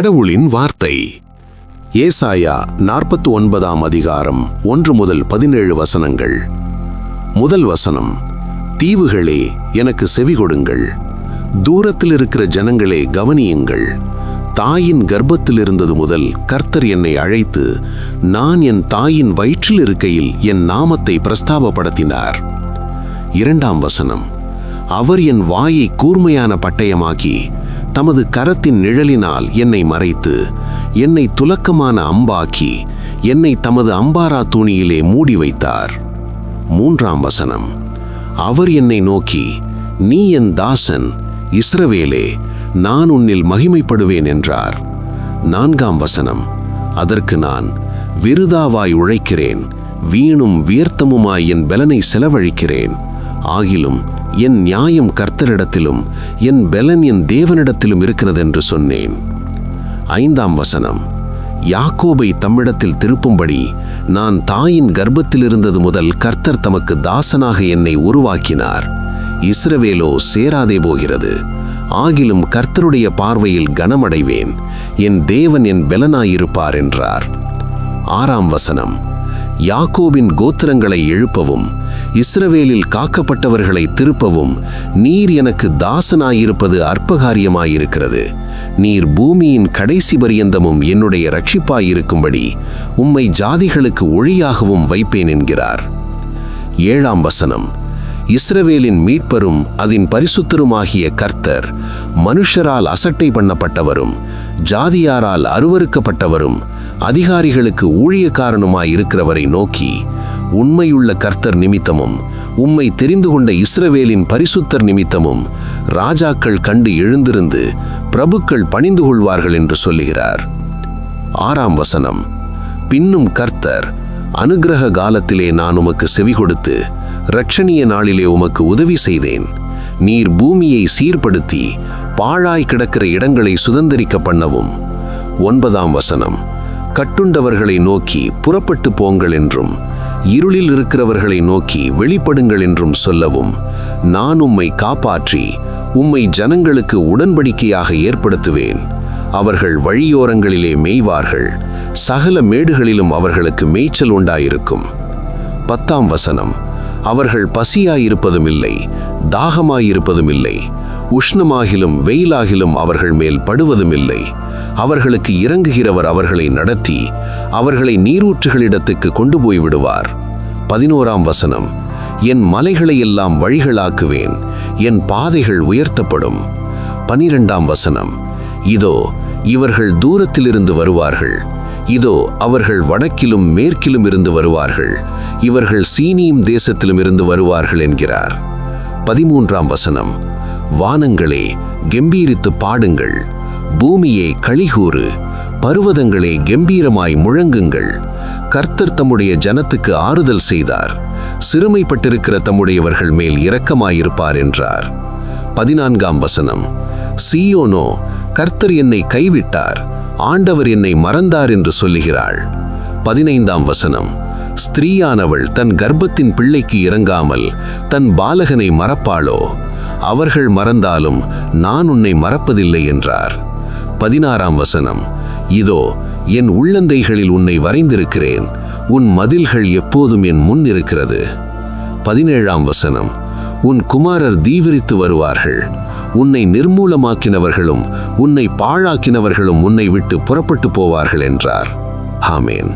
கடவுளின் வார்த்தை. ஏசாயா 49ஆம் அதிகாரம் 1 முதல் 17 வசனங்கள். முதல் வசனம். தீவுகளே, எனக்கு செவி கொடுங்கள். தூரத்தில் இருக்கிற ஜனங்களே, கவனியுங்கள். தாயின் கர்ப்பத்தில் இருந்தது முதல் கர்த்தர் என்னை அழைத்து, நான் என் தாயின் வயிற்றில் இருக்கையில் என் நாமத்தை பிரஸ்தாபப்படுத்தினார். 2ஆம் வசனம். அவர் என் வாயை கூர்மையான பட்டயமாக்கி, தமது கரத்தின் நிழலினால் என்னை மறைத்து, என்னை துலக்கமான அம்பாக்கி, என்னை தமது அம்பாரா தூணியிலே மூடி வைத்தார். 3ஆம் வசனம். அவர் என்னை நோக்கி, நீ என் தாசன் இஸ்ரவேலே, நான் உன்னில் மகிமைப்படுவேன் என்றார். 4ஆம் வசனம். அதற்கு நான், விருதாவாய் உழைக்கிறேன், வீணும் வியர்த்தமுமாய் என் பெலனை செலவழிக்கிறேன். ஆகிலும் என் நியாயம் கர்த்தரிடத்திலும் என் பெலன் என் தேவனிடத்திலும் இருக்கிறதென்று சொன்னேன். 5ஆம் வசனம். யாக்கோபை தம்மிடத்தில் திருப்பும்படி நான் தாயின் கர்ப்பத்தில் இருந்தது முதல் கர்த்தர் தமக்கு தாசனாக என்னை உருவாக்கினார். இஸ்ரவேலோ சேராதே போகிறது. ஆகிலும் கர்த்தருடைய பார்வையில் கனமடைவேன், என் தேவன் என் பெலனாயிருப்பார் என்றார். 6ஆம் வசனம். யாக்கோபின் கோத்திரங்களை எழுப்பவும் இஸ்ரவேலில் காக்கப்பட்டவர்களை திருப்பவும் நீர் எனக்கு தாசனாயிருப்பது அற்பகாரியமாயிருக்கிறது. நீர் பூமியின் கடைசி பரியந்தமும் என்னுடைய இரட்சிப்பாயிருக்கும்படி உம்மை ஜாதிகளுக்கு ஒளியாகவும் வைப்பேன் என்கிறார். 7ஆம் வசனம். இஸ்ரவேலின் மீட்பரும் அதன் பரிசுத்தருமாகிய கர்த்தர், மனுஷரால் அசட்டை பண்ணப்பட்டவரும் ஜாதியாரால் அருவருக்கப்பட்டவரும் அதிகாரிகளுக்கு ஊழியக்காரனுமாயிருக்கிறவரை நோக்கி, உண்மையுள்ள கர்த்தர் நிமித்தமும் உம்மை தெரிந்து கொண்ட இஸ்ரவேலின் பரிசுத்தர் நிமித்தமும் ராஜாக்கள் கண்டு எழுந்திருந்து பிரபுக்கள் பணிந்து கொள்வார்கள் என்று சொல்லுகிறார். 6ஆம் வசனம். பின்னும் கர்த்தர், அனுக்கிரக காலத்திலே நான் உமக்கு செவி கொடுத்து இரட்சணிய நாளிலே உமக்கு உதவி செய்தேன். நீர் பூமியை சீர்படுத்தி பாழாய் கிடக்கிற இடங்களை சுதந்தரிக்க பண்ணவும். 9ஆம் வசனம். கட்டுண்டவர்களை நோக்கி புறப்பட்டு போங்கள் என்றும் இருளில் இருக்கிறவர்களை நோக்கி வெளிப்படுங்கள் என்றும் சொல்லவும், நான் உம்மை காப்பாற்றி உம்மை ஜனங்களுக்கு உடன்படிக்கையாக ஏற்படுத்துவேன். அவர்கள் வழியோரங்களிலே மேய்வார்கள், சகல மேடுகளிலும் அவர்களுக்கு மேய்ச்சல் உண்டாயிருக்கும். 10ஆம் வசனம். அவர்கள் பசியாயிருப்பதும் இல்லை, தாகமாயிருப்பதும் இல்லை, உஷ்ணமாகிலும் வெயிலாகிலும் அவர்கள் மேல் படுவதும் இல்லை. அவர்களுக்கு இறங்குகிறவர் அவர்களை நடத்தி அவர்களை நீரூற்றுகளிடத்துக்கு கொண்டு போய் விடுவார். 11ஆம் வசனம். என் மலைகளை எல்லாம் வழிகளாக்குவேன், என் பாதைகள் உயர்த்தப்படும். 12ஆம் வசனம். இதோ இவர்கள் தூரத்திலிருந்து வருவார்கள், இதோ அவர்கள் வடக்கிலும் மேற்கிலும் இருந்து வருவார்கள், இவர்கள் சீனியும் தேசத்திலும் இருந்து வருவார்கள் என்கிறார். 13ஆம் வசனம். வானங்களே, கெம்பீரித்து பாடுங்கள், பூமியே களிகூறு, பர்வதங்களே கெம்பீரமாய் முழங்குங்கள். கர்த்தர் தம்முடைய ஜனத்துக்கு ஆறுதல் செய்தார், சிறுமைப்பட்டிருக்கிற தம்முடையவர்கள் மேல் இரக்கமாயிருப்பார் என்றார். 14ஆம் வசனம். சீயோனோ, கர்த்தர் என்னை கைவிட்டார், ஆண்டவர் என்னை மறந்தார் என்று சொல்லுகிறாள். 15ஆம் வசனம். ஸ்திரீயானவள் தன் கர்ப்பத்தின் பிள்ளைக்கு இறங்காமல் தன் பாலகனை மறப்பாளோ? அவர்கள் மறந்தாலும் நான் உன்னை மறப்பதில்லை என்றார். 16ஆம் வசனம். இதோ என் உள்ளந்தைகளில் உன்னை வரைந்திருக்கிறேன், உன் மதில்கள் எப்போதும் என் முன் இருக்கிறது. 17ஆம் வசனம். உன் குமாரர் தீவிரித்து வருவார்கள், உன்னை நிர்மூலமாக்கினவர்களும் உன்னை பாழாக்கினவர்களும் உன்னை விட்டு புறப்பட்டு போவார்கள் என்றார். ஆமேன்.